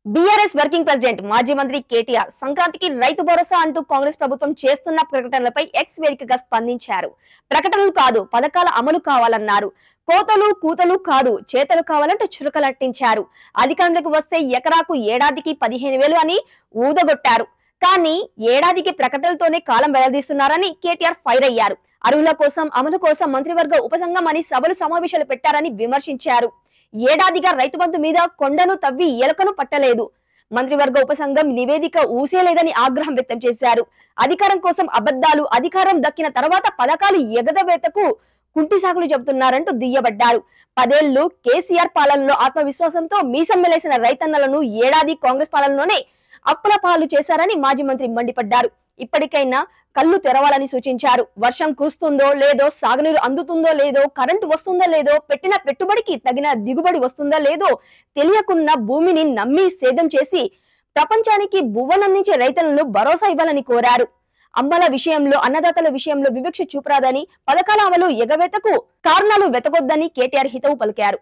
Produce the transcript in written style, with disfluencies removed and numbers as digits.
BRS working president మాజీ మంత్రి కేటీఆర్ సంక్రాంతికి రైతు భరోసా అంటూ కాంగ్రెస్ ప్రభుత్వం చేస్తున్న ప్రకటనలపై ఎక్స్ వేదికగా స్పందించారు. ప్రకటనలు కాదు, పథకాల అమలు కావాలన్నారు. కోతలు కూతలు కాదు, చేతలు కావాలంటూ చురకలట్టించారు. అధికారంలోకి వస్తే ఎకరాకు ఏడాదికి 15,000 అని ఊదగొట్టారు. కానీ ఏడాదికి ప్రకటనలతోనే కాలం వెల్లదీస్తున్నారని కేటీఆర్ ఫైర్ అయ్యారు. అర్హుల కోసం, అమలు కోసం మంత్రివర్గ ఉపసంఘం అని సభలు సమావేశాలు పెట్టారని విమర్శించారు. ఏడాదిగా రైతు బంధు మీద కొండను తవ్వి ఎలకను పట్టలేదు. మంత్రివర్గ ఉపసంఘం నివేదిక ఊసేలేదని ఆగ్రహం వ్యక్తం చేశారు. అధికారం కోసం అబద్ధాలు, అధికారం దక్కిన తర్వాత పథకాలు ఎగదవేతకు కుంటి సాకులు చెబుతున్నారంటూ దుయ్యబడ్డారు. 10 ఏళ్లు కేసీఆర్ పాలనలో ఆత్మవిశ్వాసంతో మీసం మెలేసిన రైతన్నలను ఏడాది కాంగ్రెస్ పాలనలోనే అప్పుల పాలు చేశారని మాజీ మంత్రి మండిపడ్డారు. ఇప్పటికైనా కళ్ళు తెరవాలని సూచించారు. వర్షం కురుస్తుందో లేదో, సాగునీరు అందుతుందో లేదో, కరెంటు వస్తుందో లేదో, పెట్టిన పెట్టుబడికి తగిన దిగుబడి వస్తుందో లేదో తెలియకున్న భూమిని నమ్మి సేద్యం చేసి ప్రపంచానికి బువ్వనందించే రైతులను భరోసా ఇవ్వాలని కోరారు. అమ్మల విషయంలో, అన్నదాతల విషయంలో వివక్ష చూపరాదని, పథకాల అమలు ఎగవేతకు కారణాలు వెతకొద్దని కేటీఆర్ హితవు పలికారు.